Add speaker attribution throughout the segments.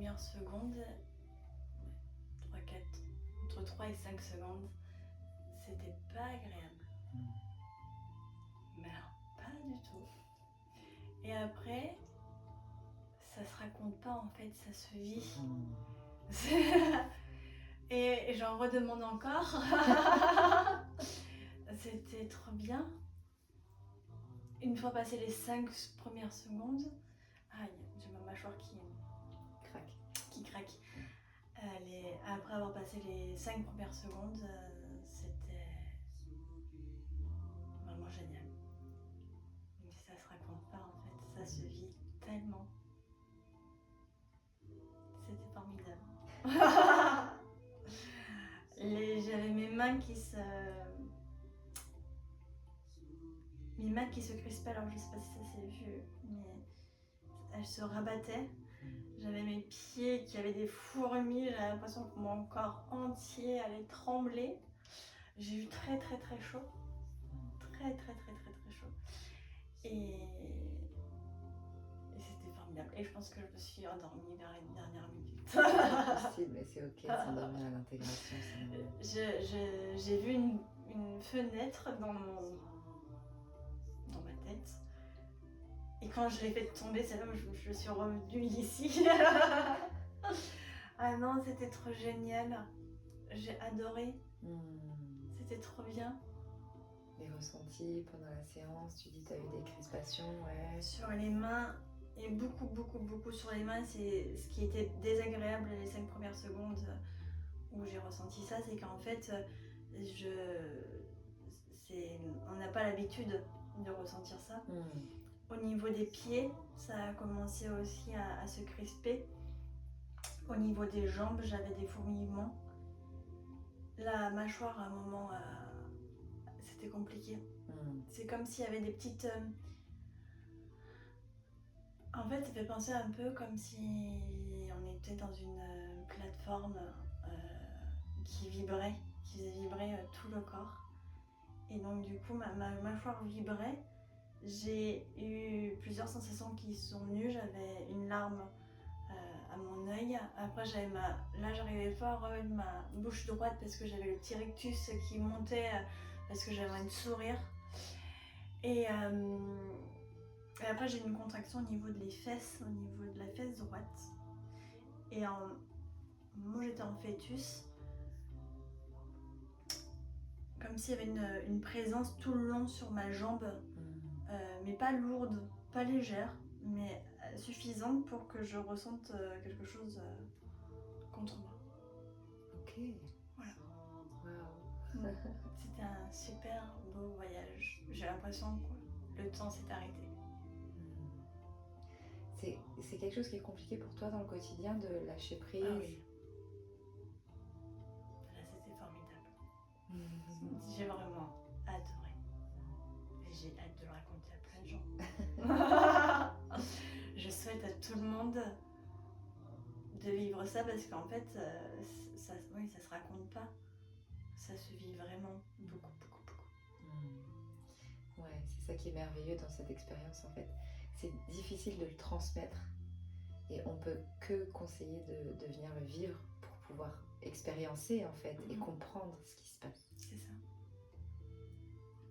Speaker 1: premières secondes, 3-4, entre 3 et 5 secondes, c'était pas agréable. Mais alors, pas du tout. Et après, ça se raconte pas en fait, ça se vit. Et j'en redemande encore. C'était trop bien. Une fois passé les 5 premières secondes, aïe, j'ai ma mâchoire qui craque. Après avoir passé les 5 premières secondes, c'était vraiment génial. Donc ça se raconte pas en fait, ça se vit tellement. C'était formidable. J'avais mes mains qui se crispaient, alors je sais pas si ça s'est vu, mais elles se rabattaient. J'avais mes pieds qui avaient des fourmis, j'avais l'impression que mon corps entier allait trembler. J'ai eu très chaud. Très chaud. Et c'était formidable. Et je pense que je me suis endormie vers les dernières minutes.
Speaker 2: C'est possible, mais c'est ok de s'endormir à l'intégration.
Speaker 1: J'ai vu une fenêtre dans ma tête. Et quand je l'ai fait tomber, c'est là où je suis revenue ici. Ah non, c'était trop génial. J'ai adoré. C'était trop bien.
Speaker 2: Les ressentis pendant la séance, tu dis que tu as eu des crispations, ouais.
Speaker 1: Sur les mains, et beaucoup sur les mains, c'est ce qui était désagréable les 5 premières secondes où j'ai ressenti ça, c'est qu'en fait, on n'a pas l'habitude de ressentir ça. Au niveau des pieds, ça a commencé aussi à se crisper. Au niveau des jambes, j'avais des fourmillements. La mâchoire, à un moment, c'était compliqué. C'est comme s'il y avait des petites... En fait, ça fait penser un peu comme si on était dans une plateforme qui vibrait, qui faisait vibrer tout le corps. Et donc du coup, ma mâchoire vibrait. J'ai eu plusieurs sensations qui sont venues. J'avais une larme à mon œil. Après, là, j'arrivais pas à remettre ma bouche droite parce que j'avais le petit rictus qui montait parce que j'avais envie de sourire. Et après, j'ai eu une contraction au niveau de la fesse droite. Et moi, j'étais en fœtus. Comme s'il y avait une présence tout le long sur ma jambe, mais pas lourde, pas légère, mais suffisante pour que je ressente quelque chose contre moi.
Speaker 2: Ok.
Speaker 1: Voilà.
Speaker 2: Wow.
Speaker 1: C'était un super beau voyage. J'ai l'impression que le temps s'est arrêté.
Speaker 2: C'est quelque chose qui est compliqué pour toi dans le quotidien de lâcher prise.
Speaker 1: Ah oui. Là, c'était formidable. J'ai vraiment adoré. Et j'ai hâte de le raconter à plein de gens. Je souhaite à tout le monde de vivre ça parce qu'en fait, ça se raconte pas. Ça se vit vraiment beaucoup.
Speaker 2: Ouais, c'est ça qui est merveilleux dans cette expérience en fait. C'est difficile de le transmettre et on peut que conseiller de venir le vivre pour pouvoir expériencer en fait et comprendre ce qui se passe.
Speaker 1: C'est ça.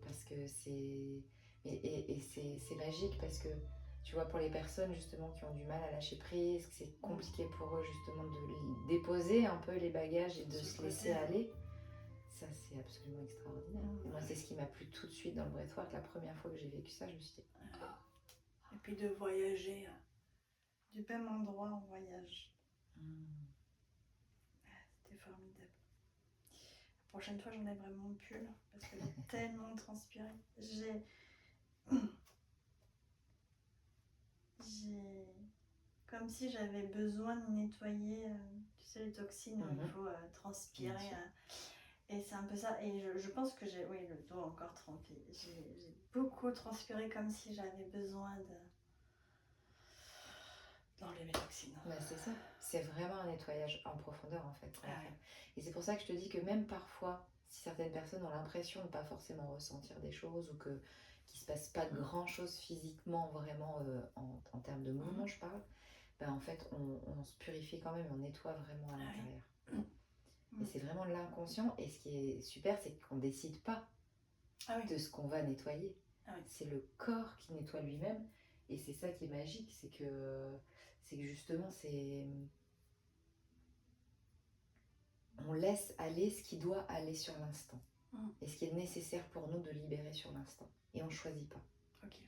Speaker 2: Parce que c'est... Et c'est magique parce que tu vois, pour les personnes justement qui ont du mal à lâcher prise, que c'est compliqué pour eux justement de déposer un peu les bagages et de se laisser aller, ça c'est absolument extraordinaire. Et moi c'est ce qui m'a plu tout de suite dans le breathwork. La première fois que j'ai vécu ça, je me suis dit...
Speaker 1: Et puis de voyager du même endroit en voyage. C'était formidable. La prochaine fois, j'en ai vraiment plus là, parce que j'ai tellement transpiré. J'ai comme si j'avais besoin de nettoyer, tu sais, les toxines où il faut transpirer. Et c'est un peu ça. Et je pense que j'ai le dos encore trempé. J'ai beaucoup transpiré comme si j'avais besoin d'enlever mes toxines.
Speaker 2: Bah c'est ça. C'est vraiment un nettoyage en profondeur en fait.
Speaker 1: Ah ouais.
Speaker 2: Et c'est pour ça que je te dis que même parfois, si certaines personnes ont l'impression de ne pas forcément ressentir des choses ou qu'il ne se passe pas grand chose physiquement vraiment en termes de mouvement, je parle, ben en fait on se purifie quand même, on nettoie vraiment à
Speaker 1: Ah oui.
Speaker 2: l'intérieur. Et c'est vraiment de l'inconscient. Et ce qui est super, c'est qu'on ne décide pas
Speaker 1: Ah oui.
Speaker 2: de ce qu'on va nettoyer.
Speaker 1: Ah oui.
Speaker 2: C'est le corps qui nettoie lui-même. Et c'est ça qui est magique, c'est que justement, on laisse aller ce qui doit aller sur l'instant. Et ce qui est nécessaire pour nous de libérer sur l'instant. Et on ne choisit pas.
Speaker 1: Ok.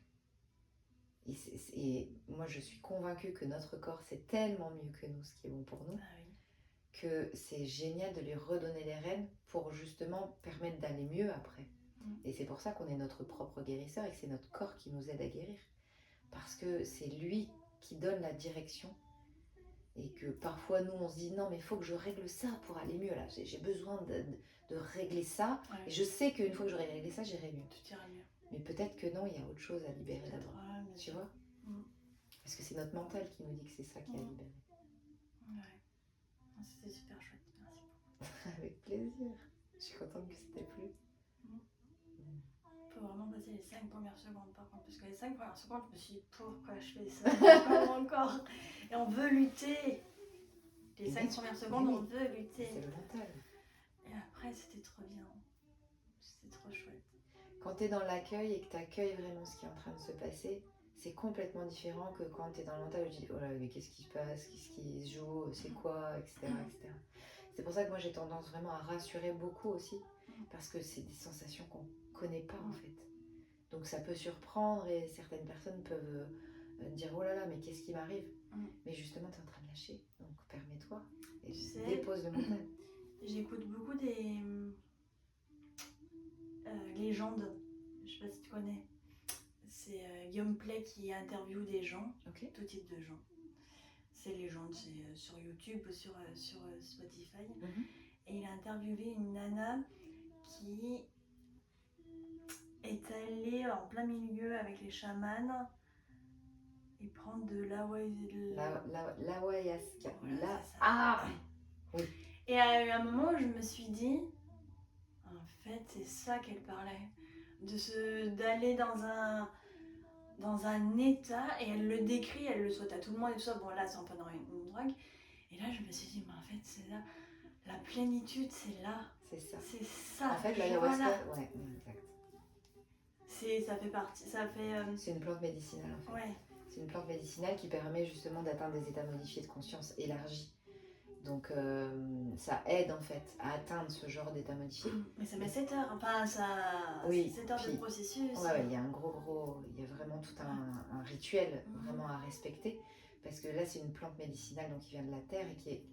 Speaker 2: Et moi, je suis convaincue que notre corps, c'est tellement mieux que nous, ce qui est bon pour nous.
Speaker 1: Ah oui.
Speaker 2: Que c'est génial de lui redonner les rênes pour justement permettre d'aller mieux après. Et c'est pour ça qu'on est notre propre guérisseur et que c'est notre corps qui nous aide à guérir. Parce que c'est lui qui donne la direction. Et que parfois nous on se dit non mais il faut que je règle ça pour aller mieux là. J'ai besoin de régler ça.
Speaker 1: Ouais.
Speaker 2: Et je sais qu'une fois que j'aurai réglé ça, j'irai mieux.
Speaker 1: Tout ira mieux.
Speaker 2: Mais peut-être que non, il y a autre chose à libérer d'abord. Tu vois. Parce que c'est notre mental qui nous dit que c'est ça qui a libéré.
Speaker 1: Ouais. C'était super chouette. Merci beaucoup.
Speaker 2: Avec plaisir. Je suis contente que ça t'ait plu.
Speaker 1: Faut vraiment passer les 5 premières secondes par contre, parce que les 5 premières secondes, je me suis dit pourquoi je fais ça encore. Et on veut lutter. Les 5 premières secondes, on veut lutter.
Speaker 2: C'est le mental.
Speaker 1: Et après, c'était trop bien. C'était trop chouette.
Speaker 2: Quand tu es dans l'accueil et que tu accueilles vraiment ce qui est en train de se passer, c'est complètement différent que quand tu es dans le mental où tu dis oh là mais qu'est-ce qui se passe, qu'est-ce qui se joue, c'est quoi, etc. etc. C'est pour ça que moi j'ai tendance vraiment à rassurer beaucoup aussi, parce que c'est des sensations qu'on connaît pas en fait. Donc ça peut surprendre et certaines personnes peuvent dire oh là là mais qu'est-ce qui m'arrive. Mais justement tu es en train de lâcher, donc permets-toi et dépose le mental.
Speaker 1: J'écoute beaucoup des légendes, je sais pas si tu connais. C'est Guillaume Play qui interviewe des gens, tout type de gens. C'est légendes, c'est sur YouTube ou sur Spotify. Et il a interviewé une nana qui est allée en plein milieu avec les chamans et prendre de
Speaker 2: l'ayahuasca.
Speaker 1: Oui. Et à un moment, je me suis dit, en fait, c'est ça qu'elle parlait, d'aller dans un état, et elle le décrit, elle le souhaite à tout le monde et tout ça. Bon, là, c'est un peu dans une drogue. Et là, je me suis dit, mais en fait, c'est là, la plénitude, c'est là.
Speaker 2: C'est ça.
Speaker 1: C'est ça.
Speaker 2: En fait, l'ayahuasca, ouais, exact.
Speaker 1: Ça fait partie,
Speaker 2: c'est une plante médicinale en fait.
Speaker 1: Ouais.
Speaker 2: C'est une plante médicinale qui permet justement d'atteindre des états modifiés de conscience élargis. Donc ça aide en fait à atteindre ce genre d'état modifié.
Speaker 1: Mais ça met 7 heures, enfin ça...
Speaker 2: Oui,
Speaker 1: 7 heures de processus.
Speaker 2: Ouais, il y a il y a vraiment tout un rituel vraiment à respecter. Parce que là c'est une plante médicinale donc qui vient de la terre et qui est...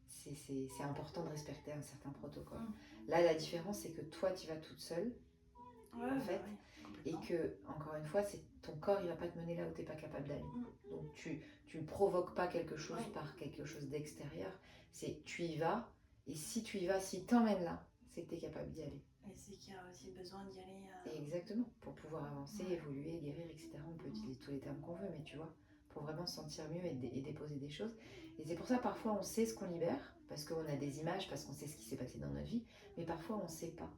Speaker 2: C'est important de respecter un certain protocole. Là la différence c'est que toi tu vas toute seule en fait. Et que, encore une fois, c'est ton corps, il va pas te mener là où tu n'es pas capable d'aller. Donc tu ne provoques pas quelque chose par quelque chose d'extérieur. C'est tu y vas, et si tu y vas, si t'emmènes là, c'est que tu es capable d'y aller.
Speaker 1: Et c'est qu'il y a aussi besoin d'y aller.
Speaker 2: Exactement, pour pouvoir avancer, évoluer, guérir, etc. On peut utiliser tous les termes qu'on veut, mais tu vois, pour vraiment se sentir mieux et déposer des choses. Et c'est pour ça, parfois, on sait ce qu'on libère, parce qu'on a des images, parce qu'on sait ce qui s'est passé dans notre vie, mais parfois, on ne sait pas.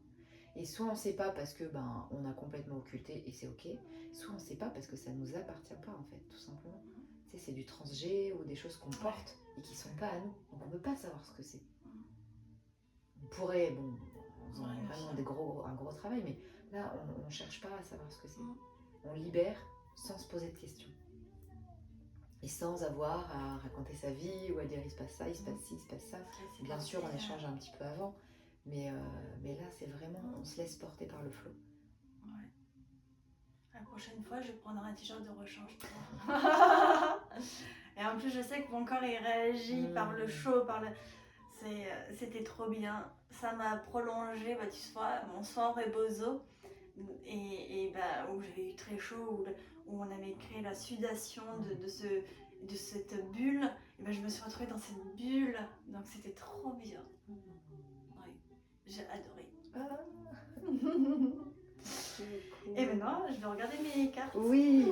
Speaker 2: Et soit on ne sait pas parce que on a complètement occulté et c'est ok, soit on ne sait pas parce que ça ne nous appartient pas en fait, tout simplement. Tu sais, c'est du transgé ou des choses qu'on porte et qui ne sont pas à nous. Donc on ne peut pas savoir ce que c'est. On pourrait, on faisant vraiment un gros travail, mais là on ne cherche pas à savoir ce que c'est. On libère sans se poser de questions. Et sans avoir à raconter sa vie ou à dire il se passe ça, il se passe ci, il se passe ça. Bien sûr, on échange un petit peu avant. Mais là, c'est vraiment, on se laisse porter par le flot.
Speaker 1: Ouais. La prochaine fois, je prendrai un t-shirt de rechange. Et en plus, je sais que mon corps, il réagit par le chaud, c'était trop bien. Ça m'a prolongé, tu vois, mon soir rebozo. Et où j'avais eu très chaud, où on avait créé la sudation de cette bulle. Et je me suis retrouvée dans cette bulle. Donc, c'était trop bien. J'ai adoré. Cool. Et maintenant, je vais regarder mes cartes.
Speaker 2: Oui.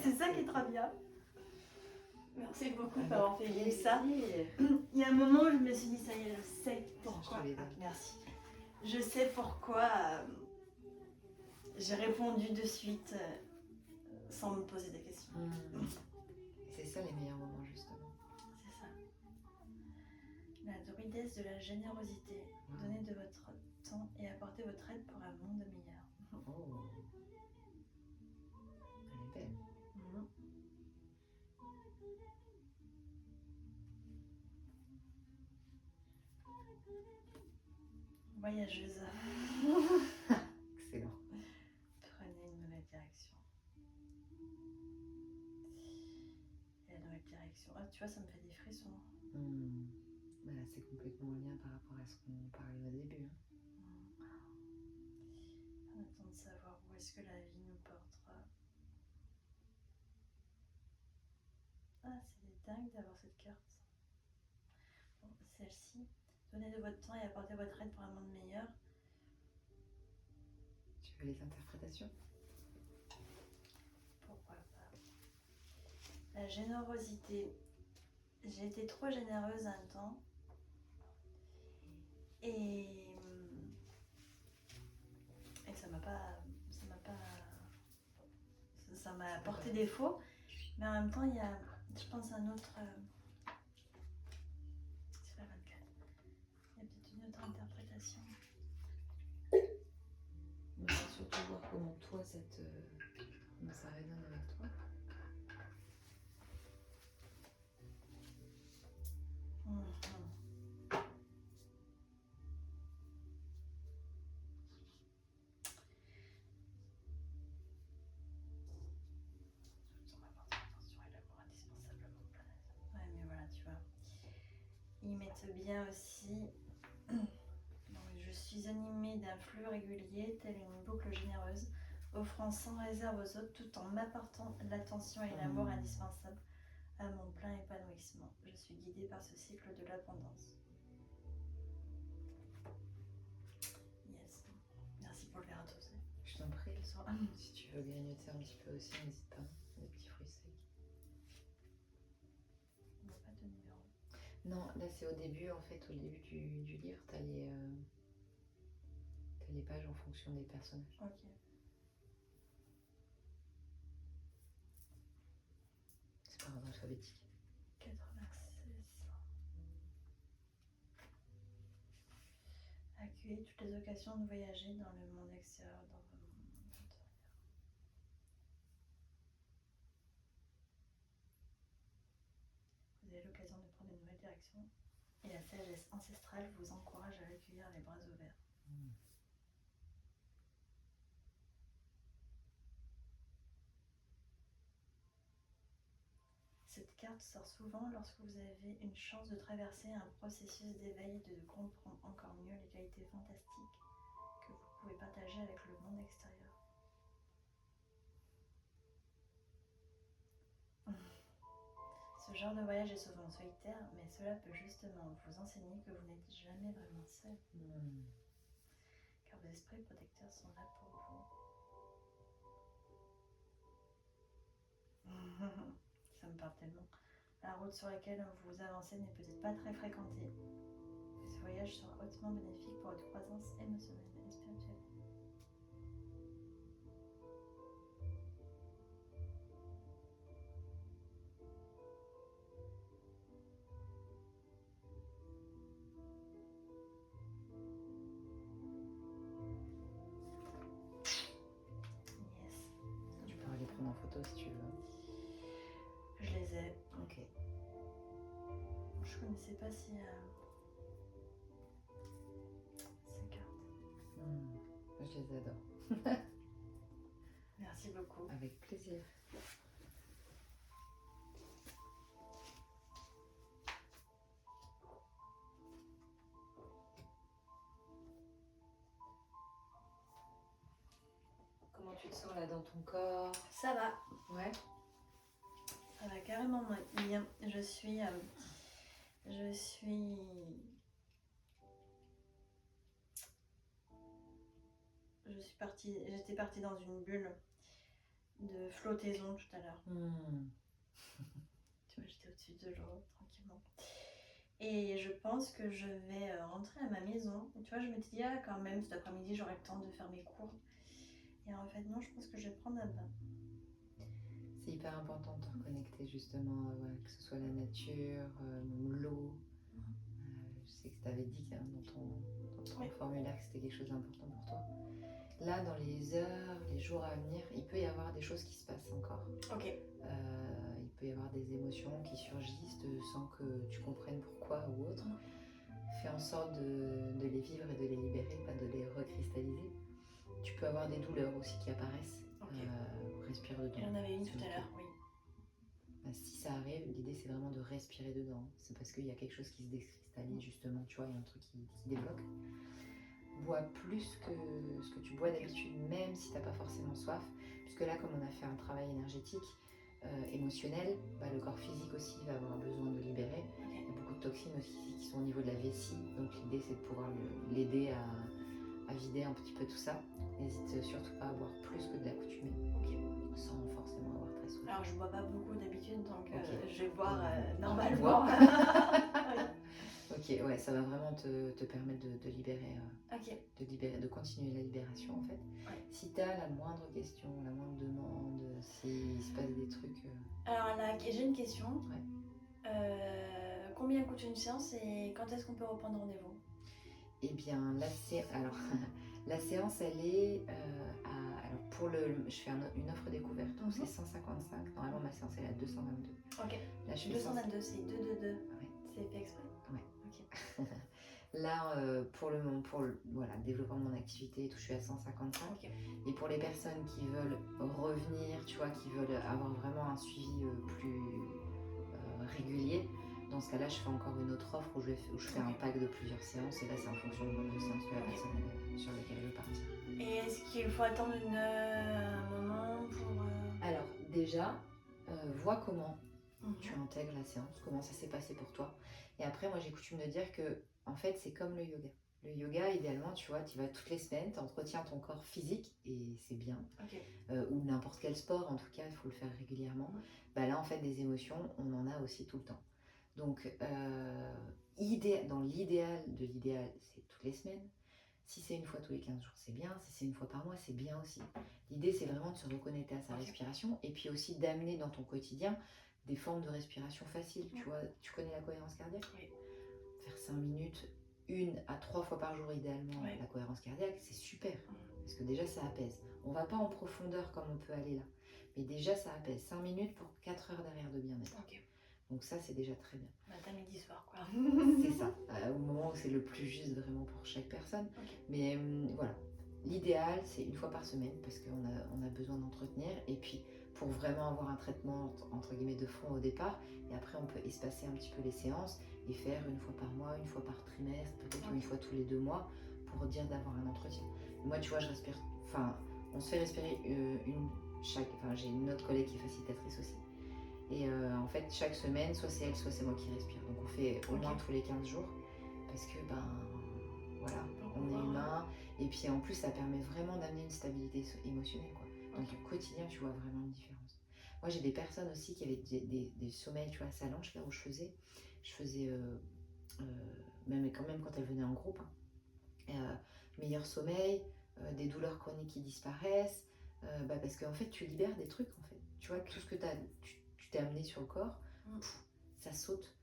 Speaker 1: C'est ça qui est trop bien. Merci beaucoup d'avoir fait ça. Il y a un moment où je me suis dit, ça y est, je sais pourquoi. Merci. Je sais pourquoi j'ai répondu de suite sans me poser des questions.
Speaker 2: C'est ça les meilleurs moments, justement.
Speaker 1: fluidesse de la générosité. Donnez de votre temps et apportez votre aide pour un monde meilleur.
Speaker 2: Oh, elle est belle.
Speaker 1: Mhm. Voyageuse.
Speaker 2: Excellent.
Speaker 1: Prenez une nouvelle direction. Et la nouvelle direction. Ah, tu vois, ça me fait des frissons.
Speaker 2: Voilà, c'est complètement en lien par rapport à ce qu'on parlait au début.
Speaker 1: On attend de savoir où est-ce que la vie nous portera. Ah, c'est dingue d'avoir cette carte. Bon, celle-ci. Donnez de votre temps et apportez votre aide pour un monde meilleur.
Speaker 2: Tu veux les interprétations?
Speaker 1: Pourquoi pas. La générosité. J'ai été trop généreuse un temps. Et ça m'a porté défaut. Mais en même temps, il y a, je pense, un autre. C'est la 24. Il y a peut-être une autre interprétation.
Speaker 2: On va surtout voir comment toi, comment ça résonne avec toi.
Speaker 1: Ouais, mais voilà, tu vois. Ils mettent bien aussi. Donc, je suis animée d'un flux régulier, telle une boucle généreuse, offrant sans réserve aux autres tout en m'apportant l'attention et l'amour indispensables à mon plein épanouissement. Je suis guidée par ce cycle de l'abondance. Yes. Merci pour le verre à toaster.
Speaker 2: Je t'en prie. Si tu veux grignoter un petit peu aussi, n'hésite pas. Des petits fruits secs.
Speaker 1: On n'a pas de numéro.
Speaker 2: Non, là c'est au début, en fait, au début du livre, t'as les pages en fonction des personnages.
Speaker 1: Ok.
Speaker 2: C'est par ordre alphabétique.
Speaker 1: 96. Accueillez toutes les occasions de voyager dans le monde extérieur, dans le monde intérieur. Vous avez l'occasion de prendre une nouvelle direction et la sagesse ancestrale vous encourage à l'accueillir les bras ouverts. Cette carte sort souvent lorsque vous avez une chance de traverser un processus d'éveil et de comprendre encore mieux les qualités fantastiques que vous pouvez partager avec le monde extérieur. Ce genre de voyage est souvent solitaire, mais cela peut justement vous enseigner que vous n'êtes jamais vraiment seul. Car vos esprits protecteurs sont là pour vous. Ça me parle tellement. La route sur laquelle vous avancez n'est peut-être pas très fréquentée. Ce voyage sera hautement bénéfique pour votre croissance émotionnelle et spirituelle. Yes.
Speaker 2: Tu pourras les prendre en photo si tu veux.
Speaker 1: Je les ai.
Speaker 2: Ok.
Speaker 1: Je connaissais pas si ces cartes.
Speaker 2: Je les adore.
Speaker 1: Merci beaucoup.
Speaker 2: Avec plaisir. Comment tu te sens là dans ton corps?
Speaker 1: Ça va.
Speaker 2: Ouais.
Speaker 1: Ça va carrément bien. J'étais partie dans une bulle de flottaison tout à l'heure. Tu vois, j'étais au-dessus de l'eau, tranquillement. Et je pense que je vais rentrer à ma maison. Tu vois, je m'étais dit, ah, quand même, cet après-midi, j'aurai le temps de faire mes cours. Et en fait, non, je pense que je vais prendre un bain.
Speaker 2: C'est hyper important de te reconnecter justement, que ce soit la nature, l'eau. sais que tu avais dit dans ton
Speaker 1: Oui.
Speaker 2: formulaire que c'était quelque chose d'important pour toi. Là, dans les heures, les jours à venir, il peut y avoir des choses qui se passent encore.
Speaker 1: Ok.
Speaker 2: Il peut y avoir des émotions qui surgissent sans que tu comprennes pourquoi ou autre. Fais en sorte de les vivre et de les libérer, pas de les recristalliser. Tu peux avoir des douleurs aussi qui apparaissent.
Speaker 1: Ok.
Speaker 2: Respire dedans.
Speaker 1: Il y en avait une tout à l'heure, oui.
Speaker 2: Si ça arrive, l'idée c'est vraiment de respirer dedans. C'est parce qu'il y a quelque chose qui se décristallise justement, tu vois, il y a un truc qui débloque. Bois plus que ce que tu bois d'habitude, même si tu n'as pas forcément soif. Puisque là, comme on a fait un travail énergétique, émotionnel, le corps physique aussi va avoir besoin de libérer.
Speaker 1: Ok.
Speaker 2: Il y a beaucoup de toxines aussi qui sont au niveau de la vessie. Donc l'idée c'est de pouvoir l'aider à vider un petit peu tout ça. N'hésite surtout pas à boire plus que de l'accoutumée.
Speaker 1: Ok.
Speaker 2: Sans forcément avoir très soif.
Speaker 1: Alors je bois pas beaucoup d'habitude, donc
Speaker 2: Ok.
Speaker 1: je vais boire
Speaker 2: Tu
Speaker 1: normalement.
Speaker 2: Ok, ouais, ça va vraiment te permettre de libérer,
Speaker 1: Ok.
Speaker 2: de continuer la libération en fait.
Speaker 1: Ouais.
Speaker 2: Si tu as la moindre question, la moindre demande, s'il se passe des trucs.
Speaker 1: Alors là, j'ai une question.
Speaker 2: Ouais.
Speaker 1: Combien coûte une séance et quand est-ce qu'on peut reprendre rendez-vous?
Speaker 2: Eh bien, alors, la séance, elle est alors je fais une offre découverte, donc c'est 155. Normalement, ma séance, elle est à 222.
Speaker 1: Ok.
Speaker 2: Là, je fais
Speaker 1: 222, c'est 222.
Speaker 2: Ouais.
Speaker 1: C'est fait exprès?
Speaker 2: Ouais.
Speaker 1: Ok.
Speaker 2: Là, pour le développement de mon activité et tout, je suis à 155.
Speaker 1: Ok.
Speaker 2: Et pour les personnes qui veulent revenir, tu vois, qui veulent avoir vraiment un suivi plus régulier, dans ce cas-là, je fais encore une autre offre où je fais un pack de plusieurs séances. Et là, c'est en fonction du nombre de séances que la personne sur laquelle elle veut partir.
Speaker 1: Et est-ce qu'il faut attendre un moment pour...
Speaker 2: Alors, déjà, vois comment tu intègres la séance, comment ça s'est passé pour toi. Et après, moi, j'ai coutume de dire que, en fait, c'est comme le yoga. Le yoga, idéalement, tu vois, tu vas toutes les semaines, tu entretiens ton corps physique et c'est bien.
Speaker 1: Ok.
Speaker 2: Ou n'importe quel sport, en tout cas, il faut le faire régulièrement. Là, en fait, des émotions, on en a aussi tout le temps. Donc, dans l'idéal de l'idéal, c'est toutes les semaines. Si c'est une fois tous les 15 jours, c'est bien. Si c'est une fois par mois, c'est bien aussi. L'idée, c'est vraiment de se reconnecter à sa respiration et puis aussi d'amener dans ton quotidien des formes de respiration faciles. Tu vois, tu connais la cohérence cardiaque?
Speaker 1: Oui.
Speaker 2: Faire 5 minutes, 1 à 3 fois par jour idéalement,
Speaker 1: Ouais.
Speaker 2: la cohérence cardiaque, c'est super. Parce que déjà, ça apaise. On va pas en profondeur comme on peut aller là. Mais déjà, ça apaise. 5 minutes pour 4 heures derrière de bien-être.
Speaker 1: Ok.
Speaker 2: Donc ça, c'est déjà très bien.
Speaker 1: Matin, midi, soir, quoi.
Speaker 2: C'est ça. Au moment où c'est le plus juste vraiment pour chaque personne.
Speaker 1: Ok.
Speaker 2: Mais voilà. L'idéal, c'est une fois par semaine parce qu'on a besoin d'entretenir. Et puis, pour vraiment avoir un traitement, entre guillemets, de fond au départ. Et après, on peut espacer un petit peu les séances et faire une fois par mois, une fois par trimestre, peut-être une fois tous les 2 mois pour dire d'avoir un entretien. Moi, tu vois, je respire... Enfin, on se fait respirer j'ai une autre collègue qui est facilitatrice aussi. Et en fait, chaque semaine, soit c'est elle, soit c'est moi qui respire. Donc on fait au moins tous les 15 jours. Parce que, voilà, on est humain. Et puis en plus, ça permet vraiment d'amener une stabilité émotionnelle, quoi. Dans ton quotidien, tu vois vraiment une différence. Moi, j'ai des personnes aussi qui avaient des sommeils, tu vois, s'allongent là où je faisais. Même quand elles venaient en groupe. Meilleur sommeil, des douleurs chroniques qui disparaissent. Parce qu'en fait, tu libères des trucs, en fait. Tu vois, tout ce que tu t'es amené sur le corps, ça saute.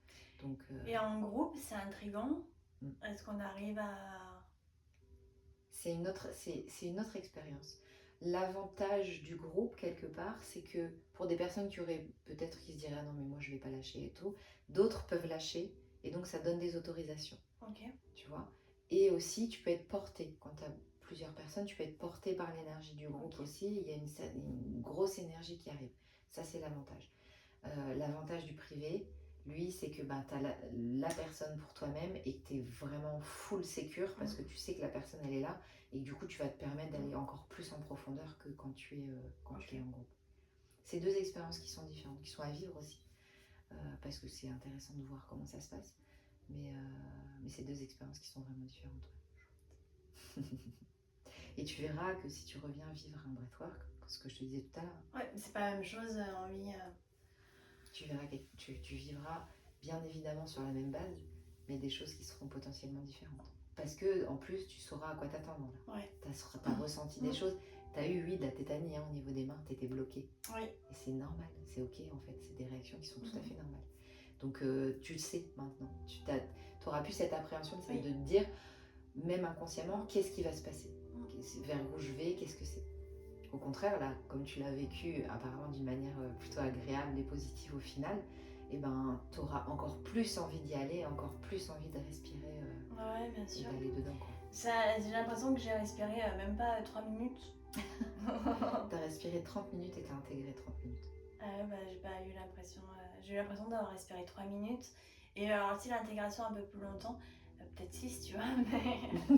Speaker 2: Donc,
Speaker 1: Et en groupe, c'est intriguant. Est-ce qu'on arrive à...
Speaker 2: C'est une autre expérience. L'avantage du groupe, quelque part, c'est que pour des personnes qui se diraient ah non mais moi je vais pas lâcher et tout, d'autres peuvent lâcher et donc ça donne des autorisations.
Speaker 1: Ok.
Speaker 2: Tu vois. Et aussi tu peux être porté quand tu as plusieurs personnes, tu peux être porté par l'énergie du groupe aussi. Il y a une grosse énergie qui arrive. Ça c'est l'avantage. L'avantage du privé, lui, c'est que tu as la personne pour toi-même et que tu es vraiment full sécure parce que tu sais que la personne elle est là et que du coup tu vas te permettre d'aller encore plus en profondeur que quand tu es en groupe. C'est deux expériences qui sont différentes, qui sont à vivre aussi parce que c'est intéressant de voir comment ça se passe. Mais c'est deux expériences qui sont vraiment différentes. Ouais. Et tu verras que si tu reviens vivre un breathwork, ce que je te disais tout à l'heure.
Speaker 1: Ouais, c'est pas la même chose en vie.
Speaker 2: Tu verras que tu vivras bien évidemment sur la même base, mais des choses qui seront potentiellement différentes. Parce que en plus, tu sauras à quoi t'attendre.
Speaker 1: Ouais.
Speaker 2: Tu as ressenti des choses. Tu as eu, de la tétanie au niveau des mains, tu étais bloqué.
Speaker 1: Oui.
Speaker 2: Et c'est normal, c'est ok en fait. C'est des réactions qui sont tout à fait normales. Donc tu le sais maintenant. Tu auras plus cette appréhension de
Speaker 1: Oui.
Speaker 2: te dire, même inconsciemment, qu'est-ce qui va se passer, vers où je vais, qu'est-ce que c'est. Au contraire, là, comme tu l'as vécu apparemment d'une manière plutôt agréable et positive au final, et ben, tu auras encore plus envie d'y aller, encore plus envie de respirer
Speaker 1: Ouais, bien
Speaker 2: et
Speaker 1: sûr.
Speaker 2: d'aller dedans, quoi.
Speaker 1: J'ai l'impression que j'ai respiré même pas 3 minutes.
Speaker 2: T'as respiré 30 minutes et t'as intégré 30 minutes.
Speaker 1: J'ai pas eu l'impression. J'ai eu l'impression d'avoir respiré 3 minutes. Et alors, si l'intégration un peu plus longtemps, peut-être 6, tu vois, mais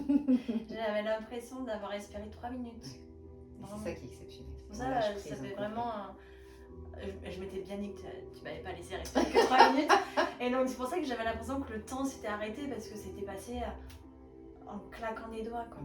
Speaker 1: j'avais l'impression d'avoir respiré 3 minutes.
Speaker 2: Et c'est ça qui est exceptionnel.
Speaker 1: Pour
Speaker 2: Le
Speaker 1: ça,
Speaker 2: lâche
Speaker 1: ça
Speaker 2: prise
Speaker 1: fait
Speaker 2: complet.
Speaker 1: vraiment. Je m'étais bien dit que tu m'avais pas laissé respirer que 3 minutes. Et donc, c'est pour ça que j'avais l'impression que le temps s'était arrêté parce que c'était passé en claquant des doigts, quoi.